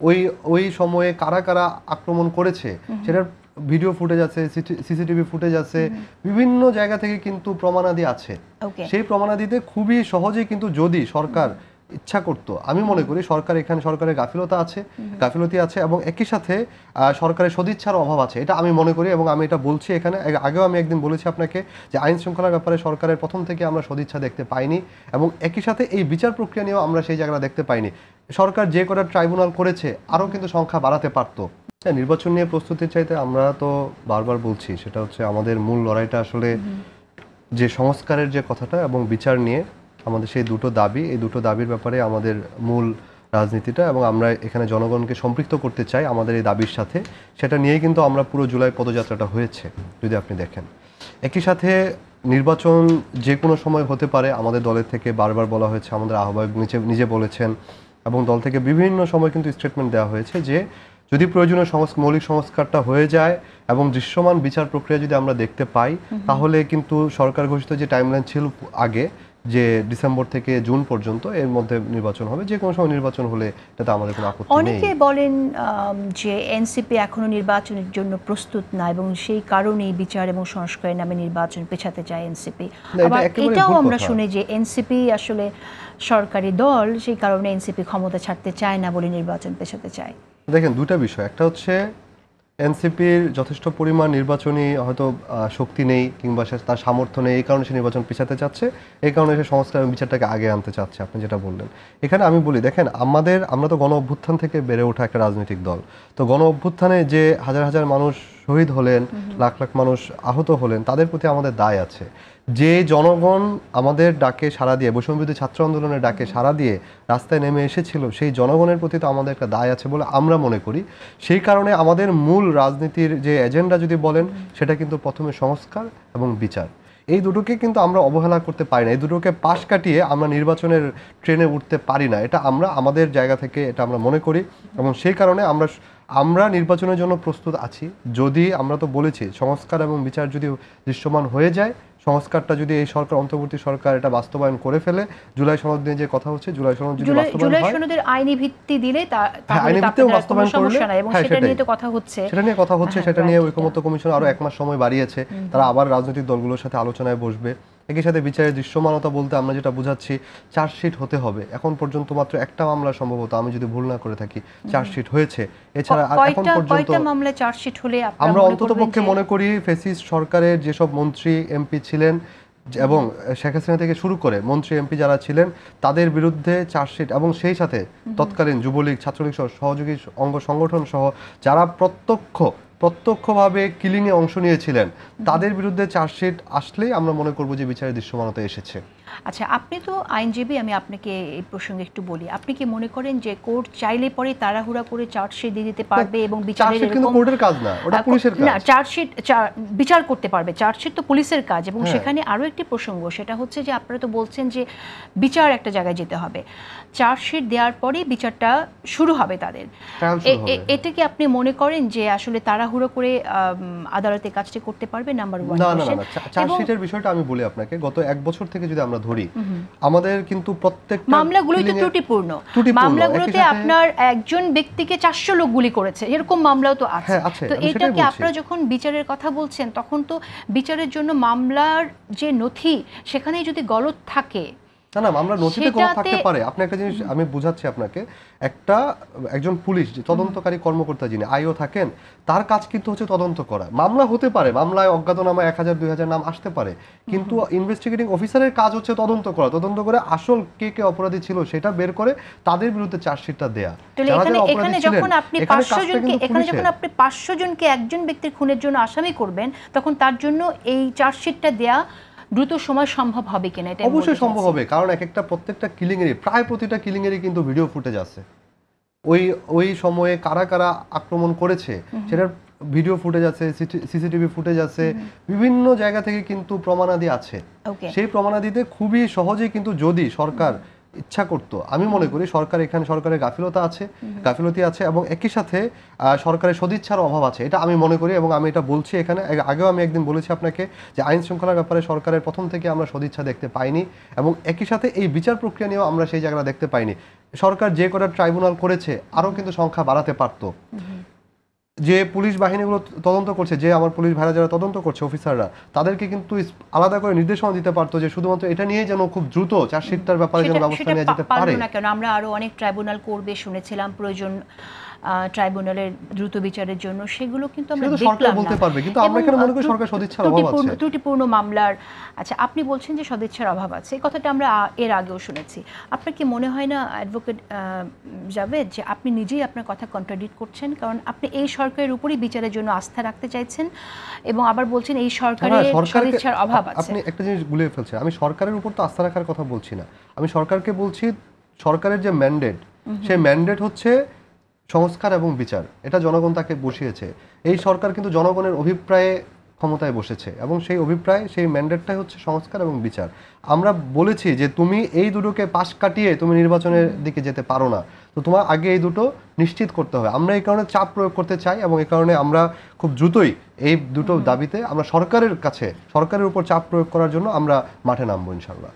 ওই ওই সময়ে কারা কারা আক্রমণ করেছে সেটার ভিডিও ফুটেজ আছে, সিসিটিভি ফুটেজ আছে, বিভিন্ন জায়গা থেকে কিন্তু প্রমাণাদি আছে। সেই প্রমাণাদিতে খুবই সহজেই কিন্তু যদি সরকার ইচ্ছা করতো, আমি মনে করি সরকার এখানে সরকারের গাফিলতি আছে এবং একই সাথে সরকারের সদিচ্ছার অভাব আছে, এটা আমি মনে করি। এবং আমি এটা বলছি এখানে, আগেও আমি একদিন বলেছি আপনাকে যে আইন শৃঙ্খলার ব্যাপারে সরকারের প্রথম থেকে আমরা সদিচ্ছা দেখতে পাইনি এবং একই সাথে এই বিচার প্রক্রিয়া নিয়েও আমরা সেই জায়গাটা দেখতে পাইনি। সরকার যে কটা ট্রাইব্যুনাল করেছে আরও কিন্তু সংখ্যা বাড়াতে পারতো। নির্বাচন নিয়ে প্রস্তুতির চাইতে আমরা তো বারবার বলছি, সেটা হচ্ছে আমাদের মূল লড়াইটা আসলে যে সংস্কারের যে কথাটা এবং বিচার নিয়ে আমাদের সেই দুটো দাবি, এই দুটো দাবির ব্যাপারে আমাদের মূল রাজনীতিটা, এবং আমরা এখানে জনগণকে সম্পৃক্ত করতে চাই আমাদের এই দাবির সাথে। সেটা নিয়েই কিন্তু আমরা পুরো জুলাই পদযাত্রাটা হয়েছে যদি আপনি দেখেন। একই সাথে নির্বাচন যে কোনো সময় হতে পারে, আমাদের দলের থেকে বারবার বলা হয়েছে, আমাদের আহ্বায়ক নিজে বলেছেন এবং দল থেকে বিভিন্ন সময় কিন্তু স্টেটমেন্ট দেওয়া হয়েছে যে যদি প্রয়োজনীয় মৌলিক সংস্কারটা হয়ে যায় এবং দৃশ্যমান বিচার প্রক্রিয়া যদি আমরা দেখতে পাই, তাহলে কিন্তু সরকার ঘোষিত যে টাইমলাইন ছিল আগে, যে ডিসেম্বর থেকে জুন পর্যন্ত এর মধ্যে নির্বাচন হবে, যে কোনো সময় নির্বাচন হলে তাতে আমাদের কোনো আপত্তি নেই। অনেকে বলেন যে এনসিপি এখনো নির্বাচনের জন্য প্রস্তুত না এবং সেই কারণেই বিচার এবং সংস্কারের নামে নির্বাচন পেছাতে চায় এনসিপি। আবার এটাও আমরা শুনি যে এনসিপি আসলে সরকারি দল, সেই কারণে এনসিপি ক্ষমতা ছাড়তে চায় না বলে নির্বাচন পেছাতে চায়। দেখেন, দুটা বিষয়, একটা হচ্ছে এনসিপির যথেষ্ট পরিমাণ নির্বাচনী হয়তো শক্তি নেই কিংবা তার সামর্থ্য নেই, এই কারণে সে নির্বাচন পিছাতে চাচ্ছে, এই কারণে সে সংস্কার এবং বিচারটাকে আগে আনতে চাচ্ছে, আপনি যেটা বললেন। এখানে আমি বলি, দেখেন আমরা তো গণ অভ্যুত্থান থেকে বেড়ে ওঠা একটা রাজনৈতিক দল। তো গণ অভ্যুত্থানে যে হাজার হাজার মানুষ শহীদ হলেন, লাখ লাখ মানুষ আহত হলেন, তাদের প্রতি আমাদের দায় আছে। যে জনগণ আমাদের ডাকে সাড়া দিয়ে, বৈষম্যবিরোধী ছাত্র আন্দোলনের ডাকে সাড়া দিয়ে রাস্তায় নেমে এসেছিল, সেই জনগণের প্রতি তো আমাদের একটা দায় আছে বলে আমরা মনে করি। সেই কারণে আমাদের মূল রাজনীতির যে এজেন্ডা যদি বলেন, সেটা কিন্তু প্রথমে সংস্কার এবং বিচার, এই দুটোকে কিন্তু আমরা অবহেলা করতে পারি না। এই দুটোকে পাশ কাটিয়ে আমরা নির্বাচনের ট্রেনে উঠতে পারি না, এটা আমরা আমাদের জায়গা থেকে এটা আমরা মনে করি। এবং সেই কারণে আমরা নির্বাচনের জন্য প্রস্তুত আছি যদি, আমরা তো বলেছি, সংস্কার এবং বিচার যদি দৃশ্যমান হয়ে যায়, সংস্কারটা যদি এই সরকার, অন্তর্বর্তী সরকার এটা বাস্তবায়ন করে ফেলে, জুলাই সনদ নিয়ে যে কথা হচ্ছে, জুলাই সনদ যদি বাস্তবায়ন হয়, জুলাই সনদের আইনি ভিত্তি দিলে আইনি ভিত্তিও বাস্তবায়ন করলে, এবং সেটা নিয়ে তো কথা হচ্ছে, সেটা নিয়ে ঐকমত্য কমিশন আরো 1 মাস সময় বাড়িয়েছে, তারা আবার রাজনৈতিক দলগুলোর সাথে আলোচনায় বসবে। একই সাথে বিচারের দৃশ্যমানতা বলতে আমরা যেটা বুঝাচ্ছি, চার্জশিট হতে হবে। এখন পর্যন্ত মাত্র একটা মামলা সম্ভবত, আমি যদি ভুল না করে থাকি, চার্জশিট হয়েছে। এছাড়া এখন পর্যন্ত মামলায় চার্জশিট হলে আমরা অন্ততপক্ষে মনে করি ফ্যাসিস্ট সরকারের যেসব মন্ত্রী এমপি ছিলেন এবং শেখ হাসিনা থেকে শুরু করে মন্ত্রী এমপি যারা ছিলেন, তাদের বিরুদ্ধে চার্জশিট, এবং সেই সাথে তৎকালীন যুবলীগ, ছাত্রলীগ সহ সহযোগী অঙ্গ সংগঠন সহ যারা প্রত্যক্ষভাবে কিলিংয়ে অংশ নিয়েছিলেন, তাদের বিরুদ্ধে চার্জশিট আসলেই আমরা মনে করব যে বিচারের দৃশ্যমানতা এসেছে। আচ্ছা, আপনি তো আইনজীবী, আমি আপনাকে এই প্রসঙ্গে একটু বলি, আপনি কি মনে করেন যে কোর্ট চাইলে পরে তাড়াহুড়া করে চার্জশিট দিয়ে দিতে পারবে এবং বিচারের কিন্তু কোর্টের কাজ না, ওটা পুলিশের কাজ। না, চার্জশিট বিচার করতে পারবে, চার্জশিট তো পুলিশের কাজ। এবং সেখানে আরো একটি প্রসঙ্গ, সেটা হচ্ছে যে আপনারা তো বলছেন যে বিচার একটা জায়গায় যেতে হবে, চার্জশিট দেওয়ার পরে বিচারটা শুরু হবে তাদের। এটা কি আপনি মনে করেন যে আসলে তাড়াহুড়ো করে আদালতে কাজটি করতে পারবে? নাম্বার 1। না, চার্জশিটের বিষয়টা আমি বলি আপনাকে, গত 1 বছর থেকে যদি আমরা ধরি, আমাদের কিন্তু প্রত্যেকটা মামলাগুলোই তো ত্রুটিপূর্ণ। মামলাগুলোতে আপনার একজন ব্যক্তিকে 400 লোক গুলি করেছে, এরকম মামলাও তো আছে। তো এটাকে আপনারা যখন বিচারের কথা বলছেন, তখন তো বিচারের জন্য মামলার যে নথি, সেখানে যদি গলদ থাকে, না, মামলা নথিতে গলদ থাকতে পারে। আপনি একটা জিনিস আমি বুঝাচ্ছি আপনাকে, একজন পুলিশ যে তদন্তকারী কর্মকর্তা যিনি আইও থাকেন, তার কাজ কিন্তু হচ্ছে তদন্ত করা। মামলা হতে পারে, মামলায় অজ্ঞাতনামা 1000-2000 নাম আসতে পারে, কিন্তু ইনভেস্টিগেটিং অফিসারের কাজ হচ্ছে তদন্ত করে আসল কে অপরাধী ছিল সেটা বের করে তাদের বিরুদ্ধে চার্জশিটটা দেয়া। এখানে যখন আপনি 500 জনকে একজন ব্যক্তির খুনের জন্য আসামি করবেন, তখন তার জন্য এই চার্জশিটটা দেয়া দ্রুত সময় সম্ভব হবে কিনা? এটা অবশ্যই সম্ভব হবে, কারণ প্রত্যেকটা কিলিং এরই, প্রায় প্রতিটা কিলিং এরই কিন্তু ভিডিও ফুটেজ আছে। ওই সময়ে কারা কারা আক্রমণ করেছে সেটার ভিডিও ফুটেজ আছে, সিসিটিভি ফুটেজ আছে, বিভিন্ন জায়গা থেকে কিন্তু প্রমাণাদি আছে। সেই প্রমাণাদিতে খুবই সহজেই কিন্তু যদি সরকার ইচ্ছা করতো, আমি মনে করি সরকার এখানে সরকারের গাফিলতি আছে এবং একই সাথে সরকারের সদিচ্ছার অভাব আছে, এটা আমি মনে করি। এবং আমি এটা বলছি এখানে, আগেও আমি একদিন বলেছি আপনাকে যে আইন শৃঙ্খলার ব্যাপারে সরকারের প্রথম থেকে আমরা সদিচ্ছা দেখতে পাইনি, এবং একই সাথে এই বিচার প্রক্রিয়া নিয়েও আমরা সেই জায়গাটা দেখতে পাইনি। সরকার যে কটা ট্রাইব্যুনাল করেছে আরও কিন্তু সংখ্যা বাড়াতে পারতো। যে পুলিশ বাহিনীগুলো তদন্ত করছে, যে আমার পুলিশ ভাইরা যারা তদন্ত করছে অফিসাররা, তাদেরকে কিন্তু আলাদা করে নির্দেশনা দিতে পারতো যে শুধুমাত্র এটা নিয়ে যেন খুব দ্রুত চার্জশিটটার ব্যাপারে যেন ব্যবস্থা নেওয়া যেতে পারে না। কেন আমরা আরো অনেক ট্রাইব্যুনাল করবে শুনেছিলাম, প্রয়োজন ট্রাইব্যুনালের দ্রুত বিচারের জন্য, সেগুলো কিন্তু আমরা সরকার বলতে পারবে, কিন্তু আমরা এখানে মনে করি সরকার সদিচ্ছার অভাব আছে, ত্রুটিপূর্ণ মামলার। আচ্ছা, আপনি বলছেন যে সদিচ্ছার অভাব আছে, এই কথাটা আমরা এর আগেও শুনেছি। আপনার কি মনে হয় না অ্যাডভোকেট জাভেদ যে আপনি নিজেই আপনার কথা কন্ট্রাডিক্ট করছেন? কারণ আপনি এই সরকারের উপরই বিচারের জন্য আস্থা রাখতে চাইছেন এবং আবার বলছেন এই সরকারের সদিচ্ছার অভাব আছে। আপনি একটা জিনিস গুলিয়ে ফেলছেন, আমি সরকারের উপর তো আস্থা রাখার কথা বলছি না, আমি সরকারকে বলছি সরকারের যে ম্যান্ডেট, সেই ম্যান্ডেট হচ্ছে সংস্কার এবং বিচার, এটা জনগণ তাকে বসিয়েছে। এই সরকার কিন্তু জনগণের অভিপ্রায়ে ক্ষমতায় বসেছে এবং সেই অভিপ্রায়, সেই ম্যান্ডেটটাই হচ্ছে সংস্কার এবং বিচার। আমরা বলেছি যে তুমি এই দুটোকে পাশ কাটিয়ে তুমি নির্বাচনের দিকে যেতে পারো না, তো তোমার আগে এই দুটো নিশ্চিত করতে হবে। আমরা এই কারণে চাপ প্রয়োগ করতে চাই এবং এই কারণে আমরা খুব দ্রুতই এই দুটো দাবিতে আমরা সরকারের উপর চাপ প্রয়োগ করার জন্য আমরা মাঠে নামবো ইনশাআল্লাহ।